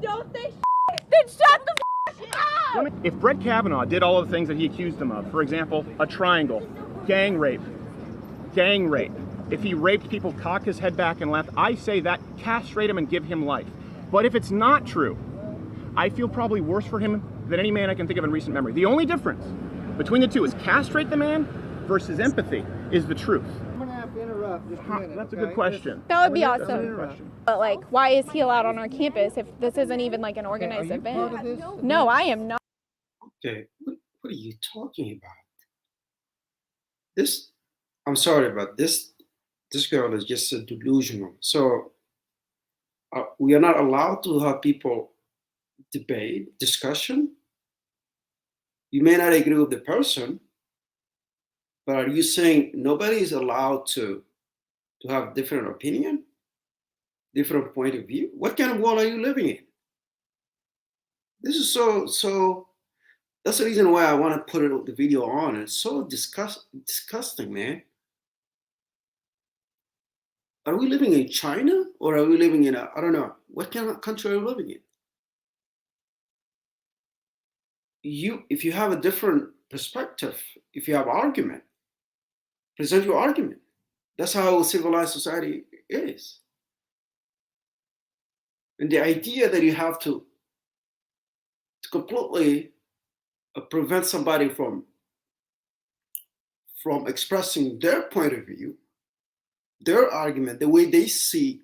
don't say shit, then shut the up! If Brett Kavanaugh did all of the things that he accused him of, for example, a triangle, gang rape, if he raped people, cocked his head back and left, I say that castrate him and give him life. But if it's not true, I feel probably worse for him than any man I can think of in recent memory. The only difference between the two is castrate the man versus empathy is the truth. I'm gonna have to interrupt just a minute. That's a good question. That would be awesome. But like, why is he allowed on our campus if this isn't even like an organized event? No, I am not. Okay, what are you talking about? This, I'm sorry about this. This girl is just delusional. So we are not allowed to have people debate, discussion. You may not agree with the person, but are you saying nobody is allowed to have different opinion, different point of view? What kind of world are you living in? This is so. That's the reason why I want to put the video on. It's so disgusting, man. Are we living in China or are we living in I don't know, what kind of country are we living in? If you have a different perspective, if you have argument, present your argument. That's how a civilized society is. And the idea that you have to completely prevent somebody from expressing their point of view, their argument, the way they see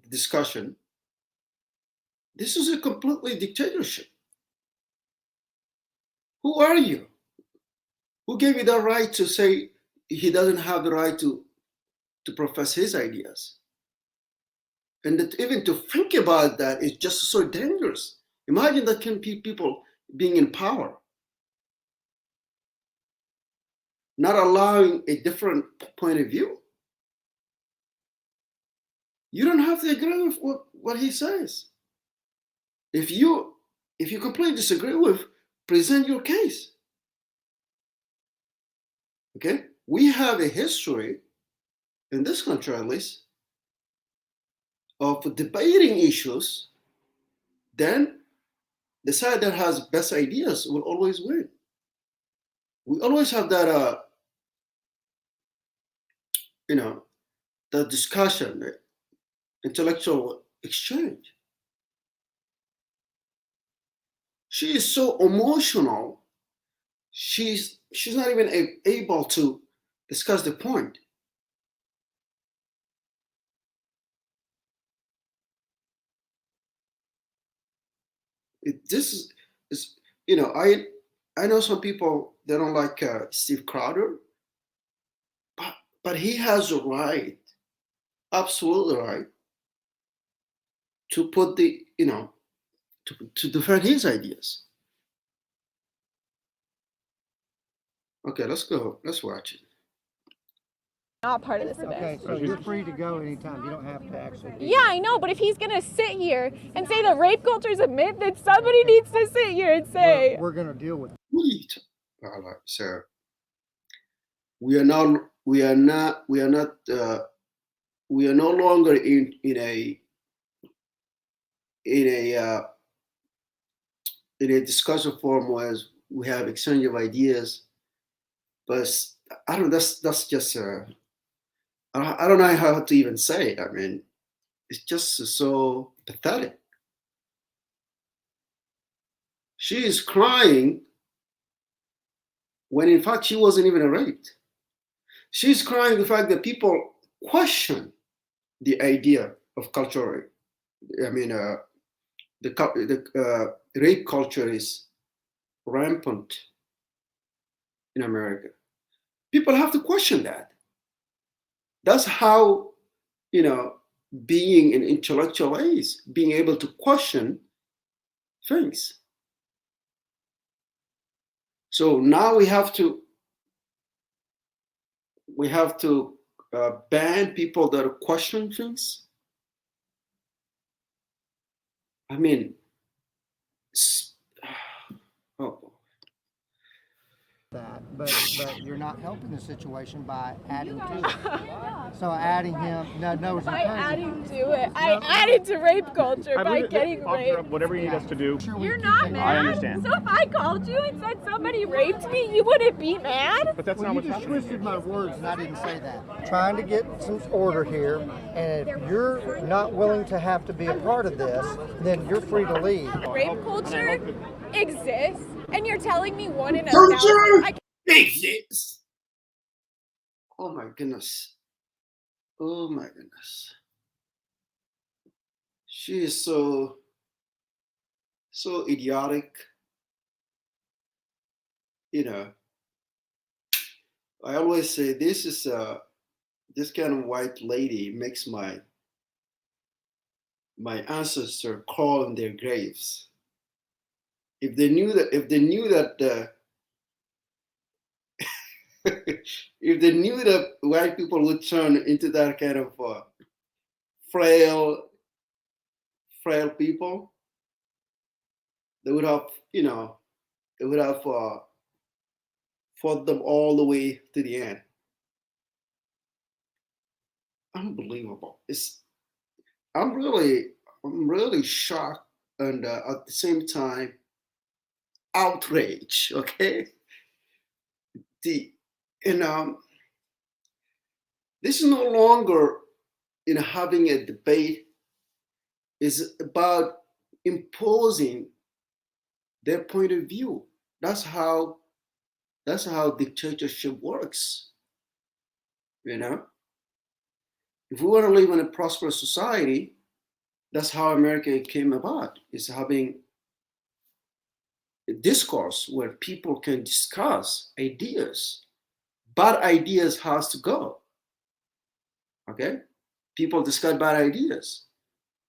discussion, this is a completely dictatorship. Who are you? Who gave you the right to say he doesn't have the right to profess his ideas? And that even to think about that is just so dangerous. Imagine that can be people being in power, not allowing a different point of view. You don't have to agree with what he says. If you completely disagree with, present your case. Okay? We have a history, in this country at least, of debating issues, then the side that has best ideas will always win. We always have that, the discussion, the intellectual exchange. She is so emotional. She's not even able to discuss the point. This is I know some people, they don't like Steve Crowder, but he has a right, absolutely right, to put the to defend his ideas. Okay, let's go. Let's watch it. Not part of this event. Okay, so you're free to go anytime. You don't have to actually. Yeah, I know, but if he's gonna sit here and say that rape culture is a myth, then somebody needs to sit here and say we're gonna deal with it. All right, so we are no longer in a discussion forum where we have exchange of ideas, but I don't. That's just I don't know how to even say it. I mean, it's just so pathetic. She is crying when in fact she wasn't even raped. She's crying the fact that people question the idea of cultural rape. I mean, the rape culture is rampant in America. People have to question that. That's how, being an intellectual is, being able to question things. So now we have to ban people that question things. I mean, oh. that, but you're not helping the situation by adding to it. So adding him, no, By adding to it. I added to rape culture by getting Officer, raped. whatever you need us to do. You're not mad? I understand. So if I called you and said somebody raped me, you wouldn't be mad? But that's Well, not you what's just happening. twisted my words and I didn't say that. Trying to get some order here, and if you're not willing to have to be a part of this, then you're free to leave. Rape culture exists, and you're telling me 1 in 1,000. Exists. Oh my goodness. Oh my goodness. She is so idiotic. You know, I always say this this kind of white lady makes my ancestor crawl in their graves. If they knew that if they knew that white people would turn into that kind of frail people, they would have, fought them all the way to the end. Unbelievable. I'm really shocked and at the same time outraged. Okay, and this is no longer having a debate. Is about imposing their point of view. That's how dictatorship works. If we want to live in a prosperous society, that's how America came about. Is having a discourse where people can discuss ideas. Bad ideas has to go. Okay, people discuss bad ideas,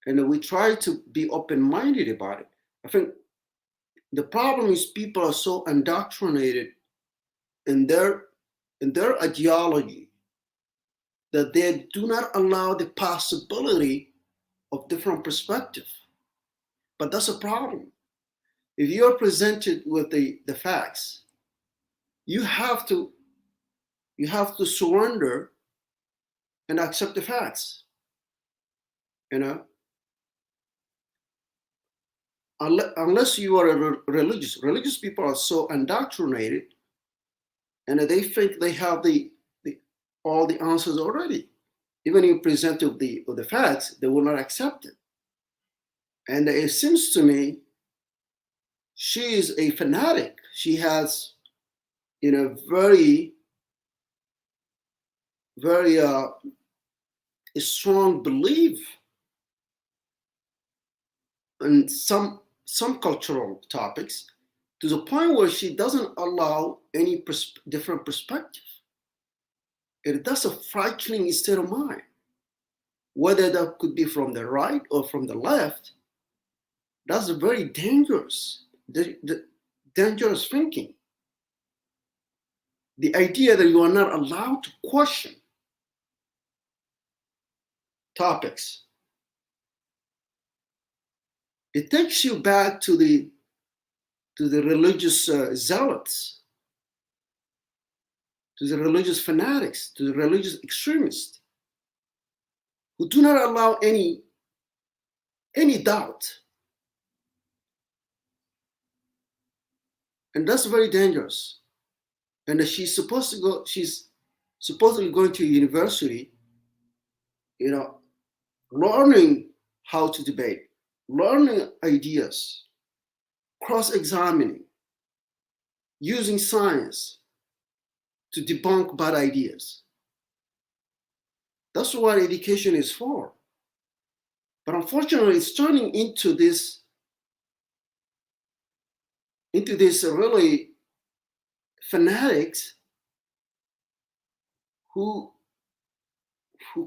and we try to be open-minded about it. I think the problem is people are so indoctrinated in their ideology that they do not allow the possibility of different perspective. But that's a problem. If you're presented with the facts, you have to surrender and accept the facts. Unless you are religious people are so indoctrinated, and they think they have all the answers already. Even if you present with the facts, they will not accept it. And it seems to me she is a fanatic. She has, very, very a strong belief in some cultural topics, to the point where she doesn't allow any different perspective. And that's a frightening state of mind. Whether that could be from the right or from the left, that's very dangerous. Dangerous thinking. The idea that you are not allowed to question topics. It takes you back to the religious zealots, to the religious fanatics, to the religious extremists, who do not allow any doubt. And that's very dangerous. And she's supposedly going to university, learning how to debate, learning ideas, cross-examining, using science to debunk bad ideas. That's what education is for. But unfortunately, it's turning into this really fanatics who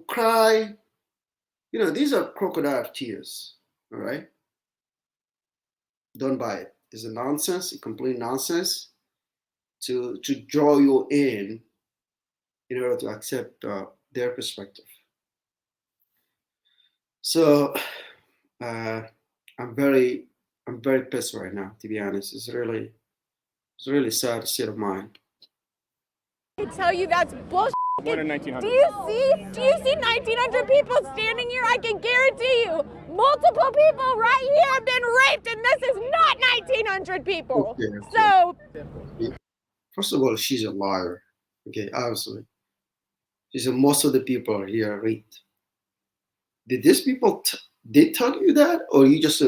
cry. These are crocodile tears. All right. Don't buy it. It's a nonsense, a complete nonsense to draw you in order to accept their perspective. So I'm very pissed right now, to be honest. It's really It's a really sad state of mind. I tell you that's bullshit. Born in 1900. Do you see 1,900 people standing here? I can guarantee you, multiple people right here have been raped, and this is not 1,900 people. Okay. So, First of all, she's a liar. Okay, obviously. She said most of the people here are raped. Did these people they tell you that, or you just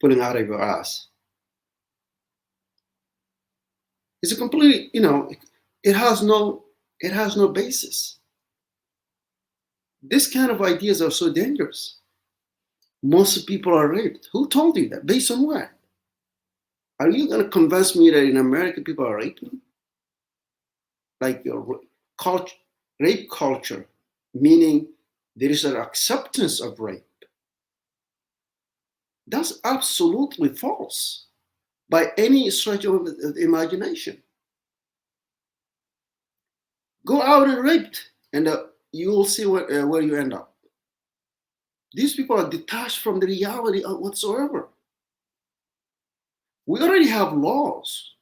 putting out of your ass? It's a completely, it has no basis. This kind of ideas are so dangerous. Most people are raped. Who told you that? Based on what? Are you going to convince me that in America people are raping? Like rape culture, meaning there is an acceptance of rape. That's absolutely false by any stretch of imagination. Go out and rape, and you will see where you end up. These people are detached from the reality whatsoever. We already have laws.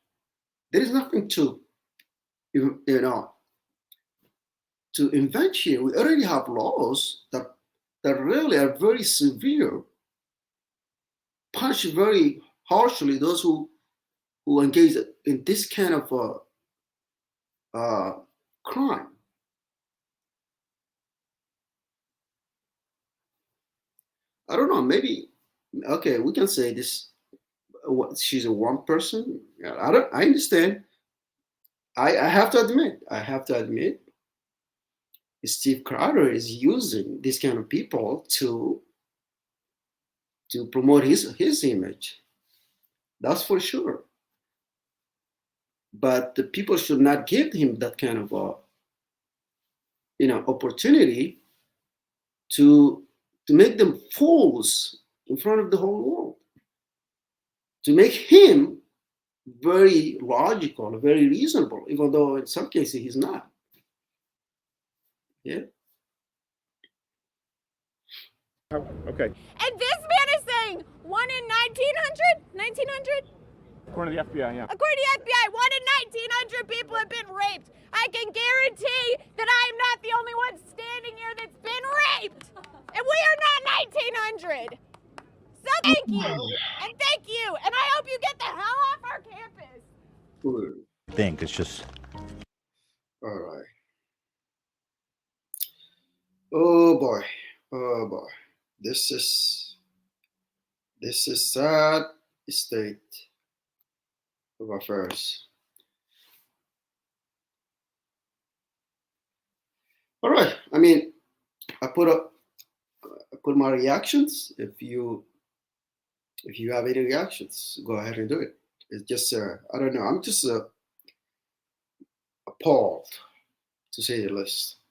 There is nothing to invent here. We already have laws that really are very severe, punish very harshly those who engage in this kind of crime. I don't know. Maybe okay. We can say this. She's a one person. I understand. I have to admit. Steve Crowder is using these kind of people to promote his image. That's for sure. But the people should not give him that kind of opportunity to make them fools in front of the whole world, to make him very logical, very reasonable, even though in some cases he's not. Yeah. Okay. and this man is saying 1 in 1,900? According to the FBI, yeah. According to the FBI, 1 in 1,900 people have been raped. I can guarantee that I am not the only one standing here that's been raped. And we are not 1,900. So thank you. And thank you. And I hope you get the hell off our campus. Think it's just. All right. Oh boy. This is sad state of affairs. All right. I mean, I put my reactions. If you have any reactions, go ahead and do it. It's just I don't know. I'm just appalled, to say the least.